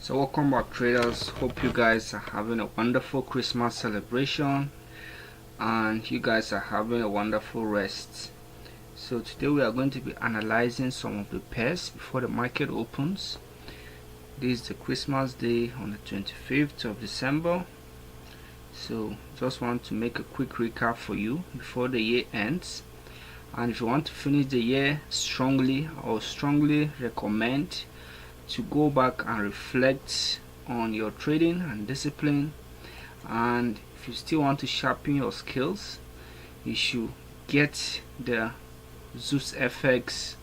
So welcome back, traders. Hope you guys are having a wonderful Christmas celebration and you guys are having a wonderful rest. So today we are going to be analyzing some of the pairs before the market opens. This is the Christmas day on the 25th of December. So just want to make a quick recap for you before the year ends. And if you want to finish the year strongly, I would strongly recommend to go back and reflect on your trading and discipline. And if you still want to sharpen your skills, you should get the ZyusFX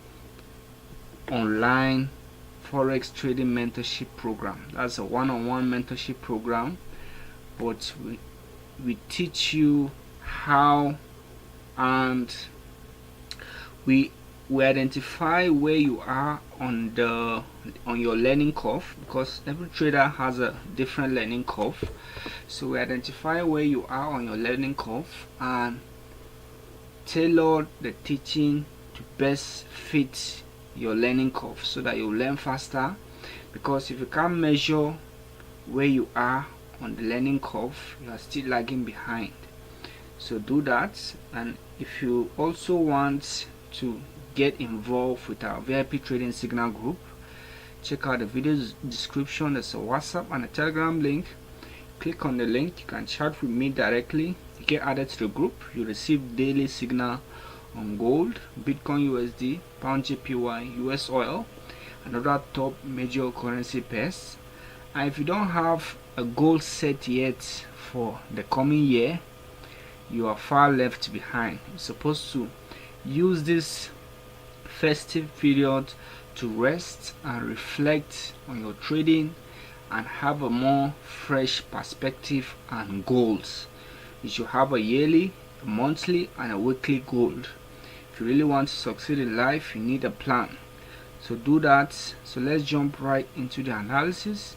online Forex trading mentorship program. That's a one-on-one mentorship program, but we teach you how, and we identify where you are on your learning curve, because every trader has a different learning curve. So we identify where you are on your learning curve and tailor the teaching to best fit your learning curve so that you learn faster. Because if you can't measure where you are on the learning curve, you are still lagging behind. So do that. And if you also want to get involved with our VIP trading signal group, check out the video description. There's a WhatsApp and a Telegram link. Click on the link, you can chat with me directly. You get added to the group. You receive daily signal on gold, Bitcoin USD, Pound JPY, US oil, and other top major currency pairs. And if you don't have a goal set yet for the coming year, you are far left behind. You're supposed to use this festive period to rest and reflect on your trading and have a more fresh perspective and goals. You should have a yearly, a monthly, and a weekly goal. If you really want to succeed in life, you need a plan. So do that. So let's jump right into the analysis.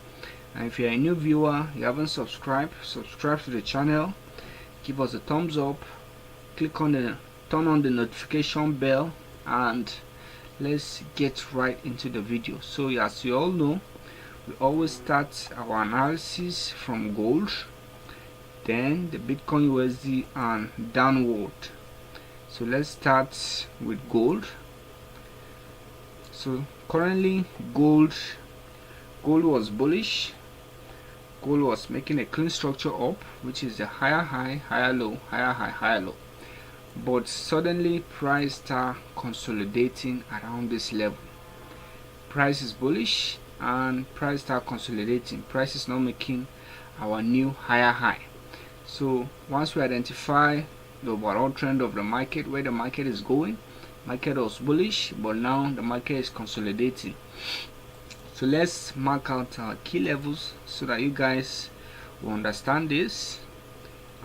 And if you're a new viewer, you haven't subscribed, subscribe to the channel, give us a thumbs up, turn on the notification bell, and let's get right into the video. So as you all know, we always start our analysis from gold, then the Bitcoin USD, and downward. So let's start with gold. So currently gold was bullish. Gold was making a clean structure up, which is the higher high, higher low, higher high, higher low. But suddenly price start consolidating around this level. Price is bullish and price start consolidating. Price is not making our new higher high. So once we identify the overall trend of the market, where the market is going, market was bullish, but now the market is consolidating. So let's mark out our key levels so that you guys will understand this,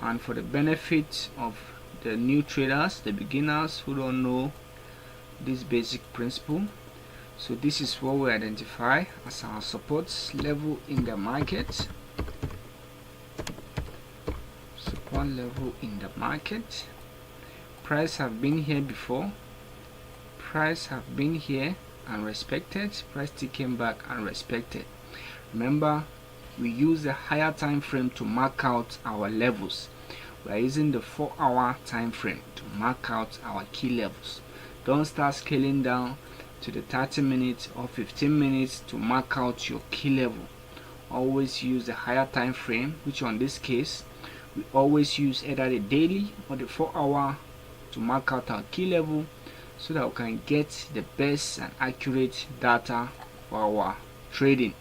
and for the benefit of the new traders, the beginners who don't know this basic principle. So this is what we identify as our support level in the market. Support level in the market. Price have been here before. Price have been here and respected. Price still came back and respected. Remember, we use a higher time frame to mark out our levels. We are using the 4-hour time frame to mark out our key levels. Don't start scaling down to the 30 minutes or 15 minutes to mark out your key level. Always use the higher time frame, which on this case we always use either the daily or the 4-hour to mark out our key level, so that we can get the best and accurate data for our trading.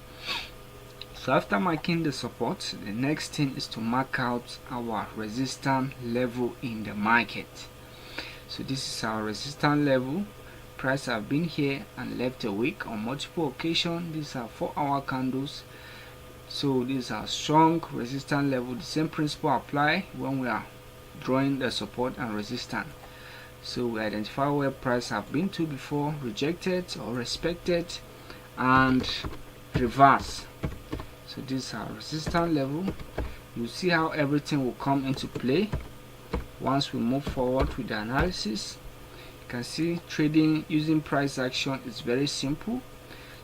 So after marking the support, the next thing is to mark out our resistance level in the market. So this is our resistance level. Price have been here and left a wick on multiple occasions. These are 4-hour candles. So these are strong resistance level. The same principle apply when we are drawing the support and resistance. So we identify where price have been to before, rejected or respected, and reverse. So this is our resistance level. You see how everything will come into play once we move forward with the analysis. You can see trading using price action is very simple.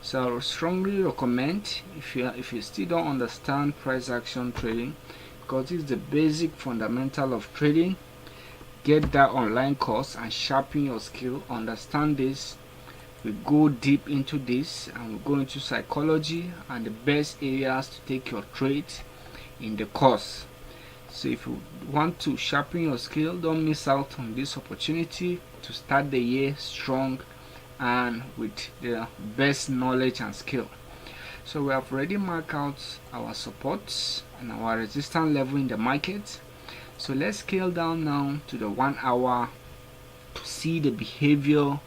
So I would strongly recommend, if you still don't understand price action trading, because it's the basic fundamental of trading, get that online course and sharpen your skill. Understand this. We go deep into this and we go into psychology and the best areas to take your trades in the course. So if you want to sharpen your skill, don't miss out on this opportunity to start the year strong and with the best knowledge and skill. So we have already marked out our supports and our resistance level in the market. So let's scale down now to the 1 hour to see the behavior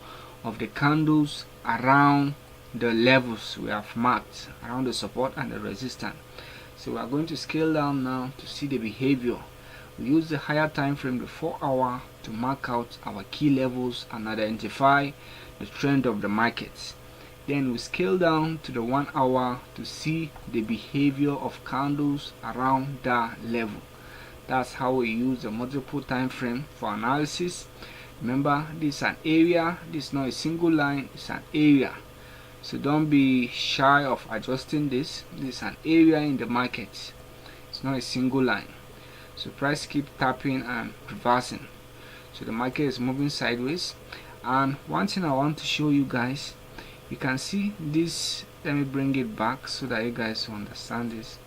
of the candles around the levels we have marked, around the support and the resistance. So we are going to scale down now to see the behavior. We use the higher time frame, the 4 hour, to mark out our key levels and identify the trend of the markets. Then we scale down to the 1 hour to see the behavior of candles around that level. That's how we use the multiple time frame for analysis. Remember, this is an area, this is not a single line, it's an area. So don't be shy of adjusting this. This is an area in the market, it's not a single line. So price keep tapping and reversing. So the market is moving sideways. And one thing I want to show you guys, you can see this. Let me bring it back so that you guys will understand this.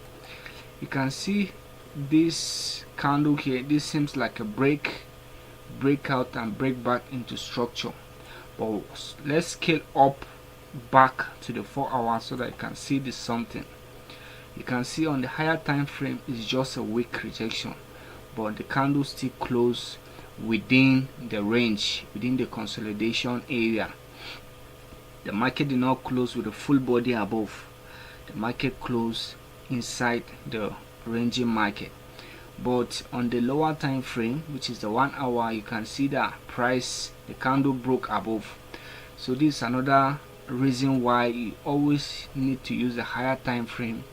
You can see this candle here. This seems like a breakout and break back into structure, but let's scale up back to the 4 hours so that you can see this something. You can see on the higher time frame is just a weak rejection, but the candle still close within the range, within the consolidation area. The market did not close with the full body above. The market closed inside the ranging market. But on the lower time frame, which is the 1 hour, you can see that price, the candle broke above. So this is another reason why you always need to use the higher time frame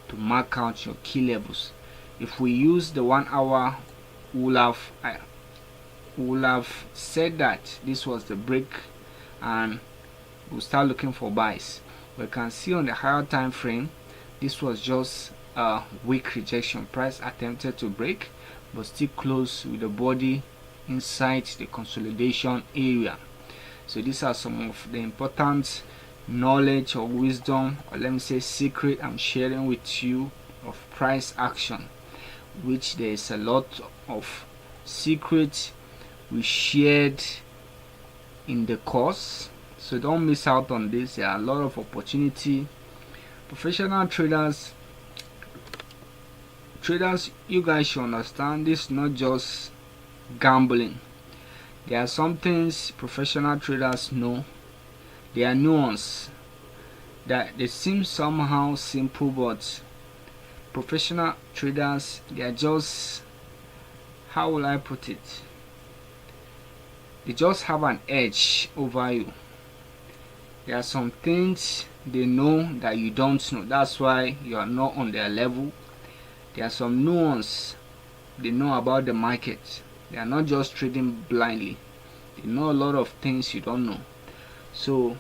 to mark out your key levels. If we use the 1 hour, we'll have said that this was the break and we'll start looking for buys. We can see on the higher time frame, this was just a weak rejection. Price attempted to break but still close with the body inside the consolidation area. So these are some of the important knowledge or wisdom, or let me say secret, I'm sharing with you of price action, which there is a lot of secrets we shared in the course. So don't miss out on this. There are a lot of opportunity. Professional traders, you guys should understand this is not just gambling. There are some things professional traders know. There are nuances that they seem somehow simple, but professional traders, they are just, how will I put it, they just have an edge over you. There are some things they know that you don't know. That's why you are not on their level. There are some nuances they know about the market. They are not just trading blindly. They know a lot of things you don't know. So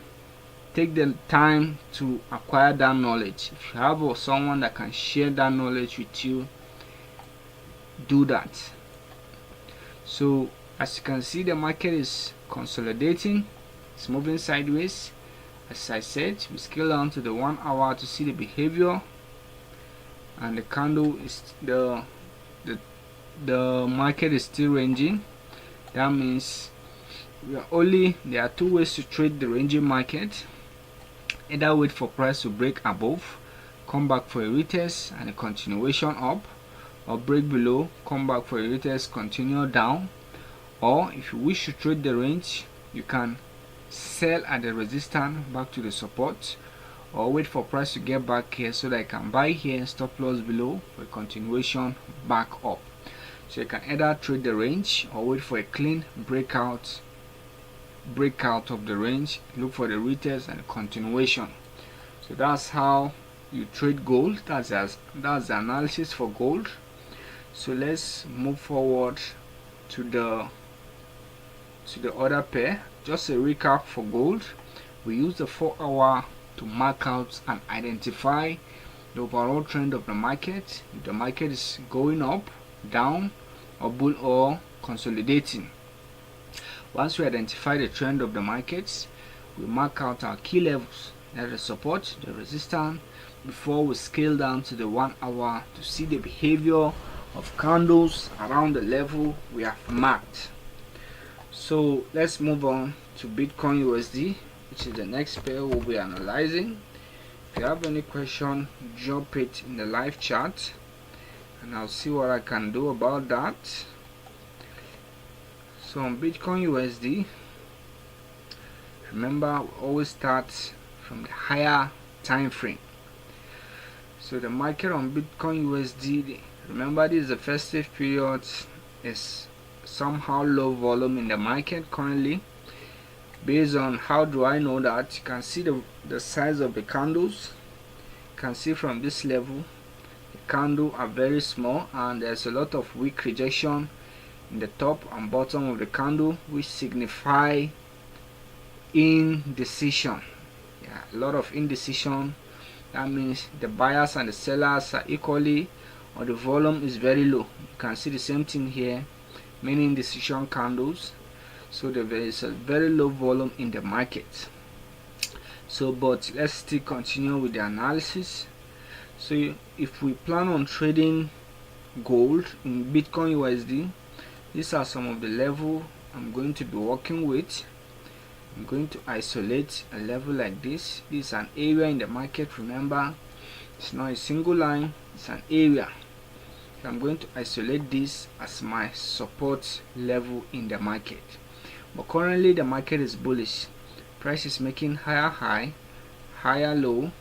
take the time to acquire that knowledge. If you have someone that can share that knowledge with you, do that. So as you can see, the market is consolidating, it's moving sideways. As I said, we scale down to the 1 hour to see the behavior, and the candle is the market is still ranging. That means there are two ways to trade the ranging market. Either wait for price to break above, come back for a retest and a continuation up, or break below, come back for a retest, continue down. Or if you wish to trade the range, you can sell at the resistance back to the support, or wait for price to get back here so that I can buy here, stop loss below for a continuation back up. So you can either trade the range or wait for a clean breakout of the range, look for the retest and continuation. So that's how you trade gold. That's the analysis for gold. So let's move forward to the other pair. Just a recap for gold. We use the 4 hour to mark out and identify the overall trend of the market, if the market is going up, down, or bull or consolidating. Once we identify the trend of the markets, we mark out our key levels, that the support, the resistance, before we scale down to the 1 hour to see the behavior of candles around the level we have marked. So let's move on to Bitcoin USD, which is the next pair we'll be analyzing. If you have any question, drop it in the live chat and I'll see what I can do about that. So on Bitcoin USD, remember we always start from the higher time frame. So the market on Bitcoin USD, remember this is the festive period, is somehow low volume in the market currently. Based on how do I know that, you can see the size of the candles. You can see from this level the candles are very small and there's a lot of weak rejection in the top and bottom of the candle, which signify indecision. Yeah, a lot of indecision. That means the buyers and the sellers are equally, or the volume is very low. You can see the same thing here, many indecision candles. So there is a very low volume in the market. So but let's still continue with the analysis. So if we plan on trading gold in Bitcoin USD, these are some of the level I'm going to be working with. I'm going to isolate a level like this. This is an area in the market. Remember, it's not a single line, it's an area. So I'm going to isolate this as my support level in the market. But currently the market is bullish. Price is making higher high, higher low,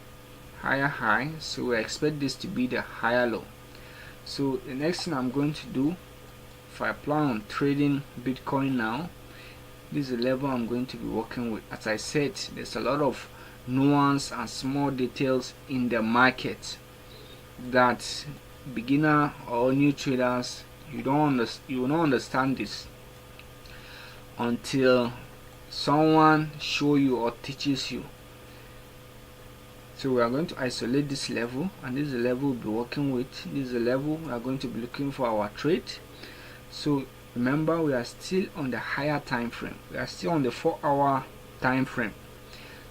higher high. So we expect this to be the higher low. So the next thing I'm going to do, if I plan on trading Bitcoin now, this is the level I'm going to be working with. As I said, there's a lot of nuance and small details in the market that beginner or new traders, you will not understand this until someone show you or teaches you. So we are going to isolate this level, and this is the level we'll be working with. This is the level we are going to be looking for our trade. So remember, we are still on the higher time frame. We are still on the 4-hour time frame.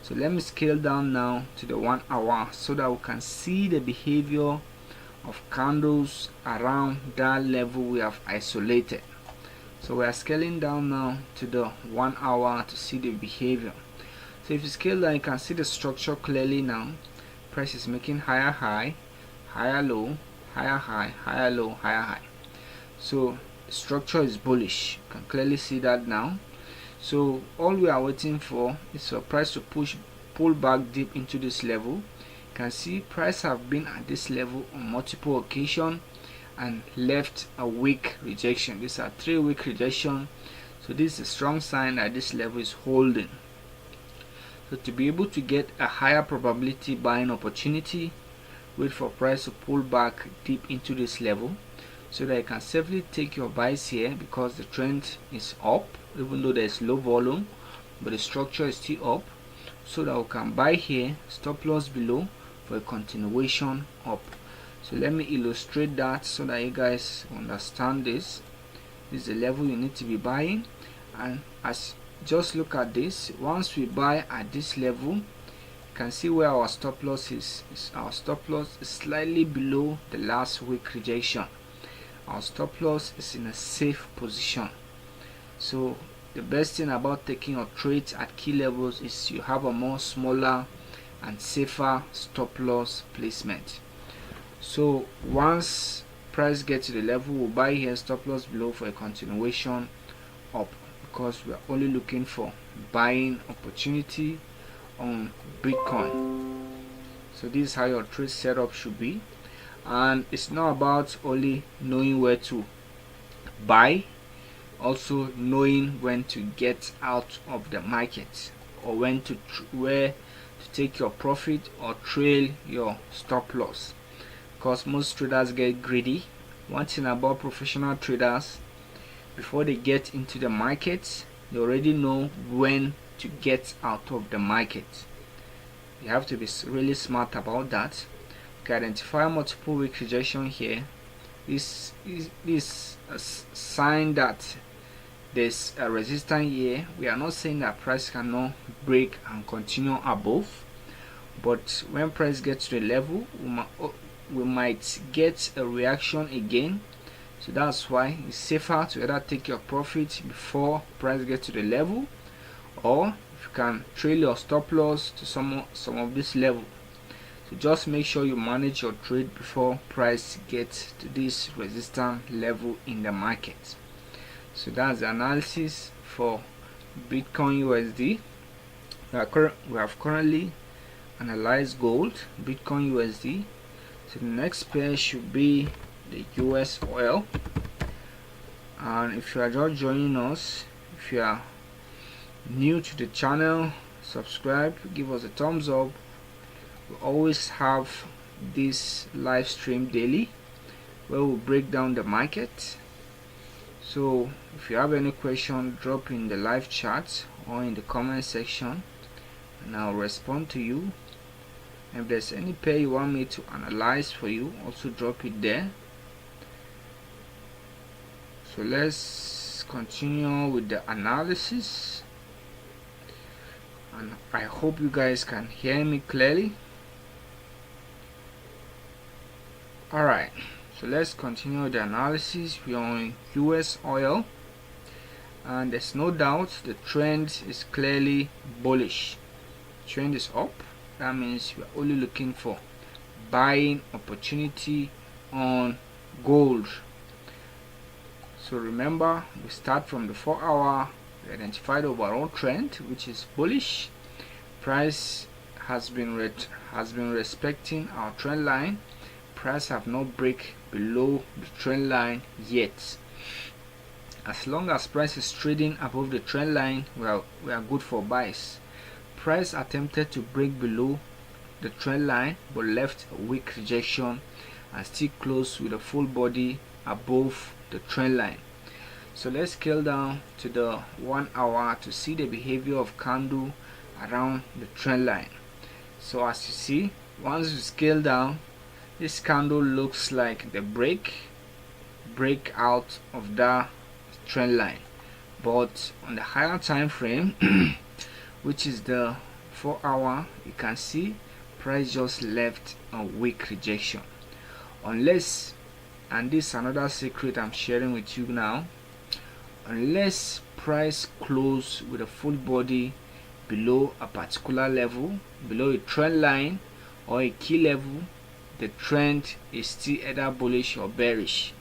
So let me scale down now to the 1 hour so that we can see the behavior of candles around that level we have isolated. So we are scaling down now to the 1 hour to see the behavior. So if you scale down, you can see the structure clearly now. Price is making higher high, higher low, higher high, higher low, higher high. So structure is bullish. You can clearly see that now. So all we are waiting for is for price to pull back deep into this level. You can see price have been at this level on multiple occasions and left a weak rejection. These are 3 weak rejection. So this is a strong sign that this level is holding. So to be able to get a higher probability buying opportunity, wait for price to pull back deep into this level so that you can safely take your buys here, because the trend is up even though there is low volume, but the structure is still up, so that we can buy here, stop loss below for a continuation up. So let me illustrate that so that you guys understand this. This is the level you need to be buying, and as just look at this. Once we buy at this level, you can see where our stop loss is. Our stop loss is slightly below the last week rejection. Our stop loss is in a safe position. So the best thing about taking your trades at key levels is you have a more smaller and safer stop loss placement. So once price gets to the level, we'll buy here, stop loss below for a continuation up, because we are only looking for buying opportunity on Bitcoin. So this is how your trade setup should be, and it's not about only knowing where to buy, also knowing when to get out of the market, or when to where to take your profit or trail your stop loss, because most traders get greedy. One thing about professional traders, before they get into the market, they already know when to get out of the market. You have to be really smart about that. You can identify multiple week rejection here. This is a sign that there's a resistance here. We are not saying that price cannot break and continue above, but when price gets to the level, we might get a reaction again. So that's why it's safer to either take your profit before price gets to the level, or if you can trail your stop loss to some of this level. So just make sure you manage your trade before price gets to this resistance level in the market. So that's the analysis for Bitcoin USD. We have currently analyzed gold, Bitcoin USD. So the next pair should be the US oil. And if you are just joining us, if you are new to the channel, subscribe, give us a thumbs up. We always have this live stream daily where we break down the market. So if you have any question, drop in the live chat or in the comment section and I'll respond to you. And if there's any pair you want me to analyze for you, also drop it there. So let's continue with the analysis, and I hope you guys can hear me clearly. Alright, so let's continue the analysis. We are on US oil, and there's no doubt the trend is clearly bullish. Trend is up. That means we are only looking for buying opportunity on gold. So remember, we start from the 4 hour. We identified overall trend, which is bullish. Price has been respecting our trend line. Price have not break below the trend line yet. As long as price is trading above the trend line, we are good for buys. Price attempted to break below the trend line but left a weak rejection and still closed with a full body above the trend line. So let's scale down to the 1 hour to see the behavior of candle around the trend line. So as you see, once you scale down, this candle looks like the break out of that trend line. But on the higher time frame which is the 4 hour, you can see price just left a weak rejection. Unless, and this is another secret I'm sharing with you now, unless price close with a full body below a particular level, below a trend line or a key level, the trend is still either bullish or bearish.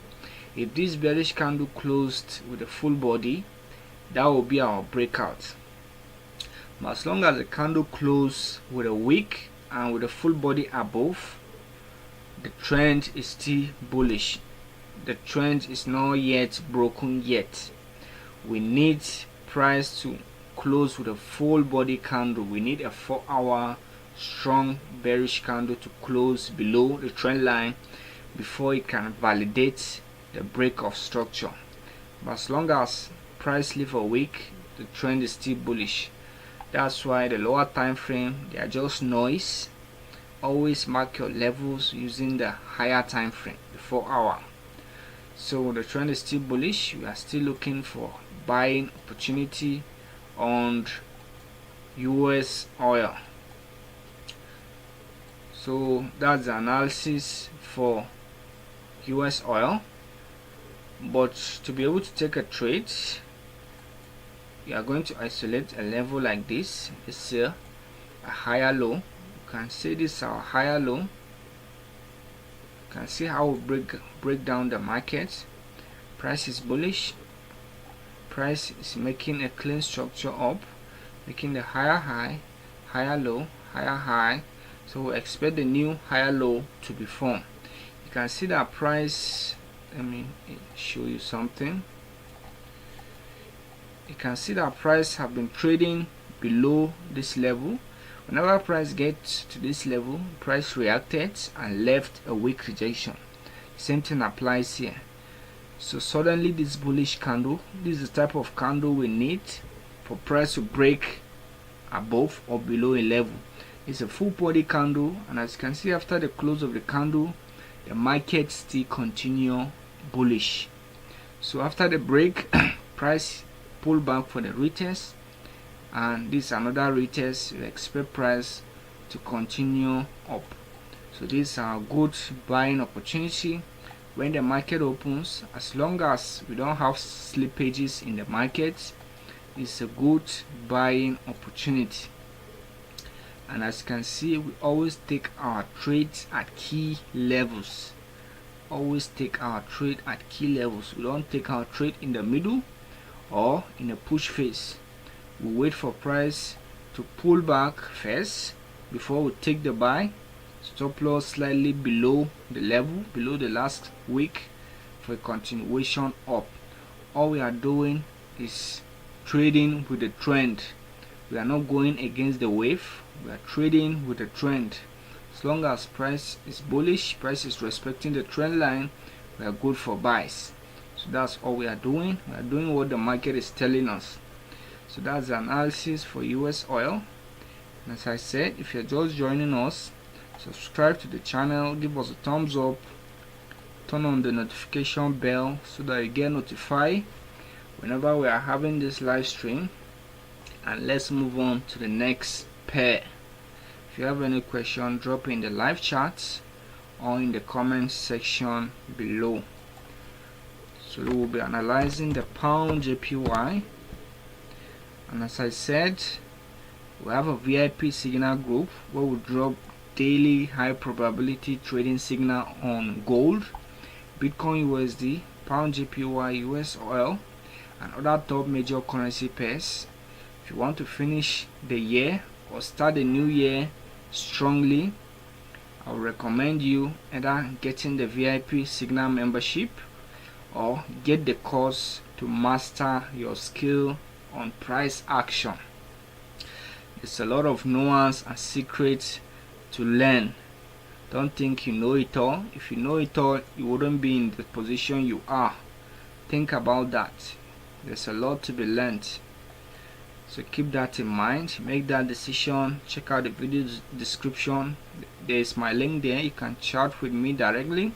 If this bearish candle closed with a full body, that will be our breakout. But as long as the candle closes with a wick and with a full body above, the trend is still bullish. The trend is not yet broken yet. We need price to close with a full body candle. We need a 4 hour strong bearish candle to close below the trend line before it can validate the break of structure. But as long as price leave a wick, the trend is still bullish. That's why the lower time frame, they are just noise. Always mark your levels using the higher time frame, the 4 hour. So the trend is still bullish. We are still looking for buying opportunity on US oil. So that's the analysis for US oil. But to be able to take a trade, we are going to isolate a level like this. It's a higher low. You can see this is our higher low. You can see how we break down the market. Price is bullish. Price is making a clean structure up, making the higher high, higher low, higher high. So we expect the new higher low to be formed. You can see that price, let me show you something. You can see that price have been trading below this level. Whenever price gets to this level, price reacted and left a weak rejection. Same thing applies here. So suddenly this bullish candle, this is the type of candle we need for price to break above or below a level. It's a full body candle, and as you can see, after the close of the candle, the market still continue bullish. So after the break, price pull back for the retest, and this is another retest. We expect price to continue up. So this is a good buying opportunity when the market opens. As long as we don't have slippages in the market, it's a good buying opportunity. And as you can see, we always take our trades at key levels. Always take our trade at key levels. We don't take our trade in the middle or in a push phase. We wait for price to pull back first before we take the buy. Stop loss slightly below the level, below the last week, for a continuation up. All we are doing is trading with the trend. We are not going against the wave. We are trading with the trend. As long as price is bullish, price is respecting the trend line, we are good for buys. So that's all we are doing. We are doing what the market is telling us. So that's the analysis for US oil. And as I said, if you're just joining us, subscribe to the channel, give us a thumbs up, turn on the notification bell so that you get notified whenever we are having this live stream. And let's move on to the next pair. If you have any question, drop in the live chat or in the comment section below. So we will be analyzing the pound JPY, and as I said, we have a VIP signal group where we drop daily high probability trading signal on gold, Bitcoin USD, pound JPY, US oil, and other top major currency pairs. If you want to finish the year or start the new year strongly, I would recommend you either getting the VIP signal membership or get the course to master your skill on price action. There's a lot of nuance and secrets to learn. Don't think you know it all. If you know it all, you wouldn't be in the position you are. Think about that. There's a lot to be learned. So keep that in mind, make that decision. Check out the video description. There's my link there. You can chat with me directly.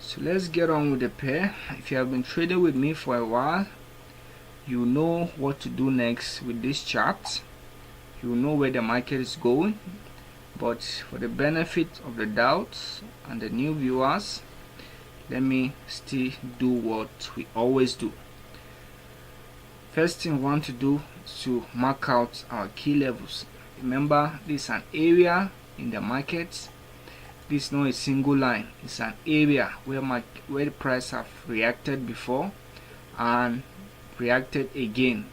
So let's get on with the pair. If you have been trading with me for a while, you know what to do next with this chart. You know where the market is going. But for the benefit of the doubts and the new viewers, let me still do what we always do. First thing we want to do is to mark out our key levels. Remember, this is an area in the market. This is not a single line. It's an area where the price have reacted before and reacted again.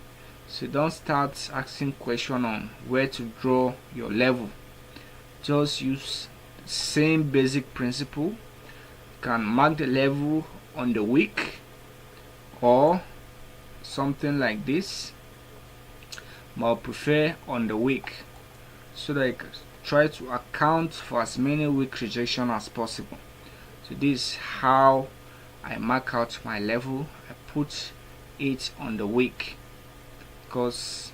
So don't start asking questions on where to draw your level. Just use the same basic principle. You can mark the level on the week or something like this, but I prefer on the week so that I can try to account for as many week rejection as possible. So this is how I mark out my level. I put it on the week because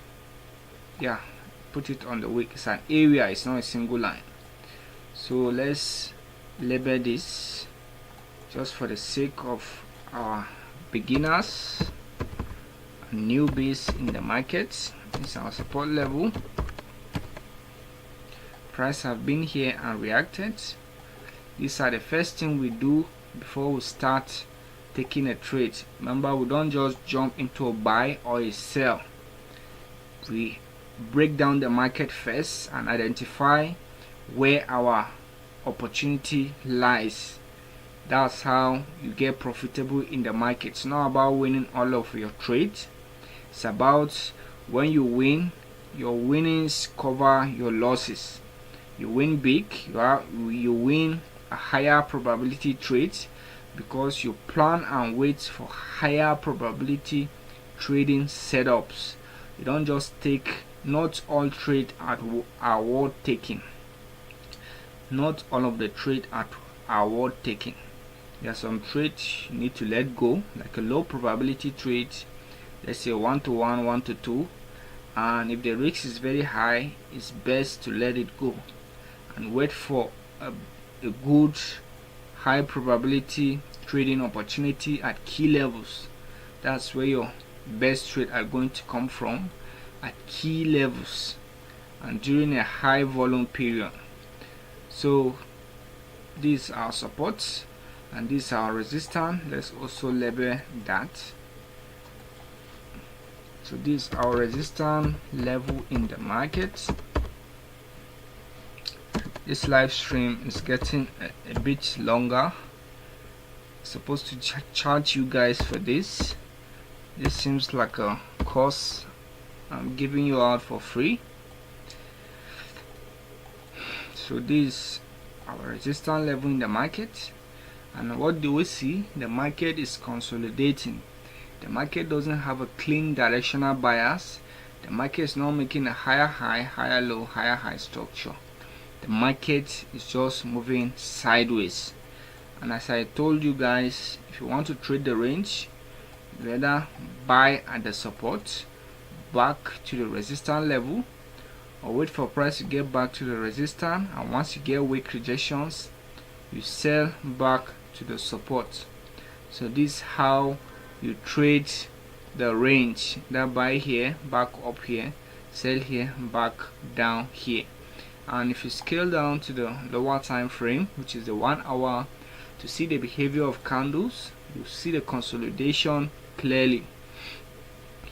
put it on the week. It's an area, it's not a single line. So let's label this just for the sake of our beginners, newbies in the market. This is our support level. Price have been here and reacted. These are the first thing we do before we start taking a trade. Remember, we don't just jump into a buy or a sell. We break down the market first and identify where our opportunity lies. That's how you get profitable in the market. It's not about winning all of your trades. It's about when you win, your winnings cover your losses. You win big, you win a higher probability trades because you plan and wait for higher probability trading setups. You don't just take. Not all trades are worth taking. Not all of the trades are worth taking. There are some trades you need to let go, like a low probability trade, let's say 1 to 1, 1 to 2, and if the risk is very high, it's best to let it go and wait for a good high probability trading opportunity at key levels. That's where your best trade are going to come from, at key levels and during a high volume period. So these are supports and these are resistance. Let's also label that. So this is our resistance level in the market. This live stream is getting a bit longer. Supposed to charge you guys for this. This seems like a course I'm giving you out for free. So this is our resistance level in the market, and what do we see? The market is consolidating. The market doesn't have a clean directional bias. The market is not making a higher high, higher low, higher high structure. The market is just moving sideways. And as I told you guys, if you want to trade the range, you either buy at the support back to the resistance level, or wait for price to get back to the resistance, and once you get weak rejections, you sell back to the support. So this is how you trade the range. That buy here, back up here, sell here, back down here. And if you scale down to the lower time frame, which is the 1 hour, to see the behavior of candles, you see the consolidation clearly.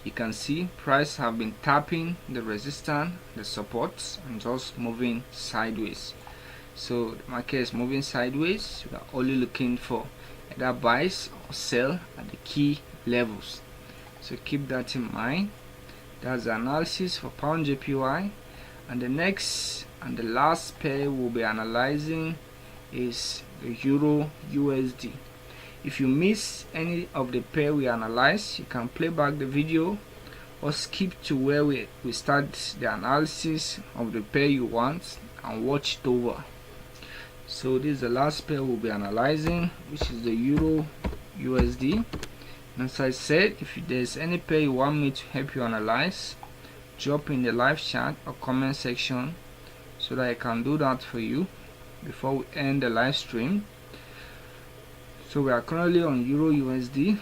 You can see price have been tapping the resistance, the supports, and just moving sideways. So the market is moving sideways. We are only looking for either buys or sell at the key levels. So keep that in mind. That's the analysis for pound JPY. And the next and the last pair we'll be analyzing is the Euro USD. If you miss any of the pair we analyze, you can play back the video or skip to where we start the analysis of the pair you want and watch it over. So this is the last pair we'll be analyzing, which is the Euro USD. And as I said, if there's any pair you want me to help you analyze, drop in the live chat or comment section so that I can do that for you before we end the live stream. So we are currently on Euro USD,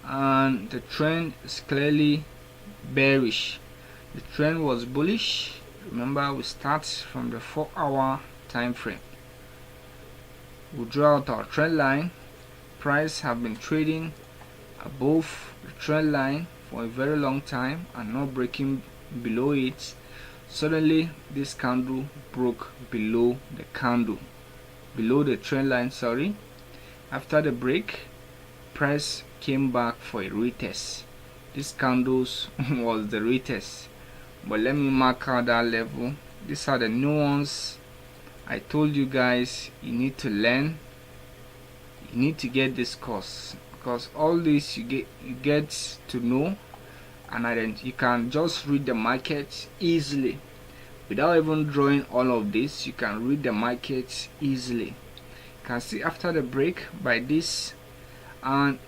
and the trend is clearly bearish. The trend was bullish. Remember, we start from the 4-hour time frame. We'll draw out our trend line. Price have been trading above the trend line for a very long time and not breaking below it. Suddenly this candle broke below the trend line, sorry. After the break, price came back for a retest. This candles was the retest, but let me mark out that level. These are the nuance I told you guys you need to learn. You need to get this course, because all this you get to know, and then you can just read the market easily without even drawing all of this. You can read the market easily. You can see after the break by this, and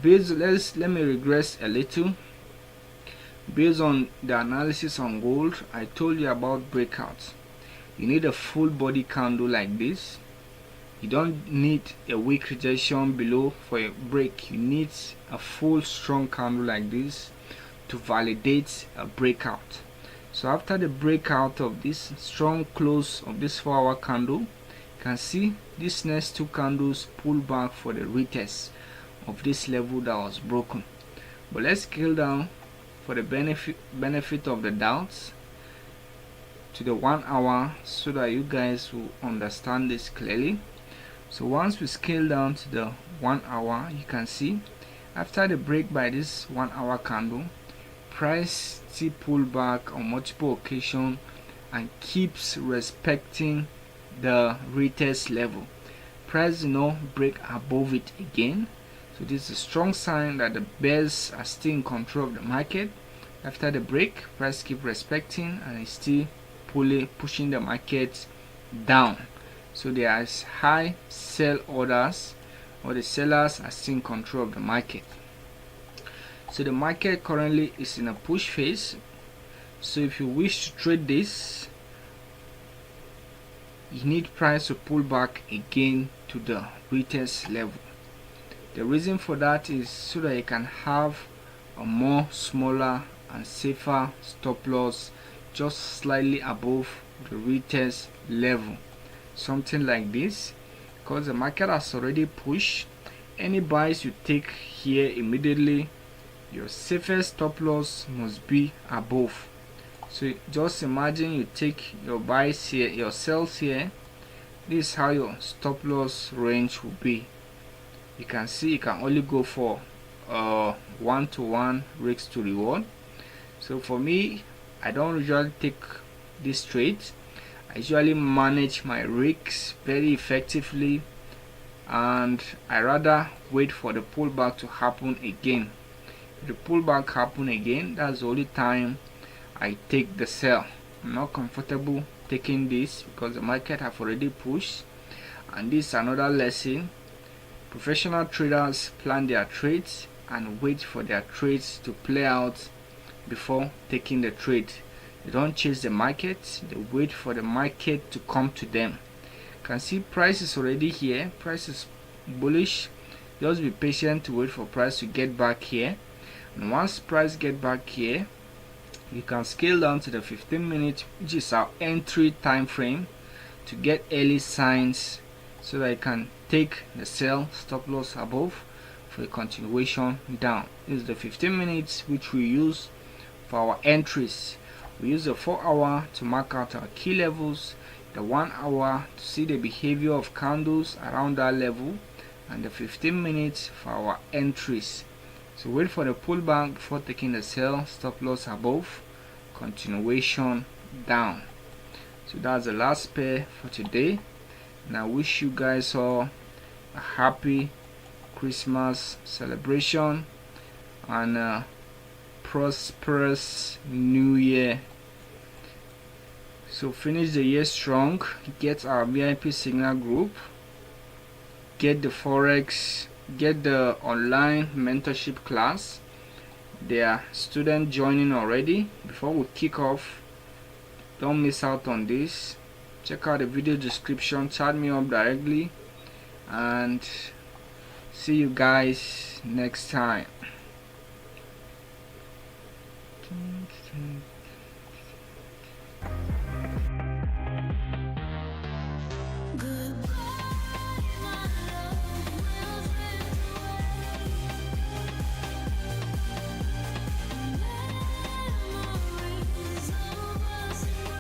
let me regress a little. Based on the analysis on gold, I told you about breakouts. You need a full body candle like this. You don't need a weak rejection below for a break. You need a full strong candle like this to validate a breakout. So after the breakout of this strong close of this 4-hour candle, you can see these next two candles pull back for the retest of this level that was broken. But let's scale down for the benefit of the doubts to the 1 hour so that you guys will understand this clearly. So once we scale down to the 1 hour, you can see after the break by this 1 hour candle, price still pull back on multiple occasions and keeps respecting the retest level. Price break above it again. So this is a strong sign that the bears are still in control of the market. After the break, price keep respecting and is still pushing the market down. So there is high sell orders, or the sellers are still in control of the market. So the market currently is in a push phase. So if you wish to trade this, you need price to pull back again to the retest level. The reason for that is so that you can have a more smaller and safer stop loss just slightly above the retest level, something like this. Because the market has already pushed, any buys you take here immediately, your safest stop loss must be above. So just imagine you take your buys here, your sells here. This is how your stop loss range will be. You can see you can only go for 1-to-1 risk to reward. So for me, I don't usually take this trade. I usually manage my risks very effectively, and I rather wait for the pullback to happen again. If the pullback happen again, that's the only time I take the sell. I'm not comfortable taking this because the market have already pushed, and this is another lesson. Professional traders plan their trades and wait for their trades to play out before taking the trade. They don't chase the market, they wait for the market to come to them. You can see price is already here, price is bullish. Just be patient to wait for price to get back here, and once price get back here, you can scale down to the 15 minutes, which is our entry time frame, to get early signs so that you can take the sell stop loss above for a continuation down. This is the 15 minutes which we use for our entries. We use the 4 hour to mark out our key levels, the 1 hour to see the behavior of candles around that level, and the 15 minutes for our entries. So wait for the pullback before taking the sell stop loss above, continuation down. So that's the last pair for today, and I wish you guys all a happy Christmas celebration and a prosperous new year. So finish the year strong, get our VIP signal group, get the Forex, get the online mentorship class. There are students joining already. Before we kick off, don't miss out on this. Check out the video description, chat me up directly, and see you guys next time.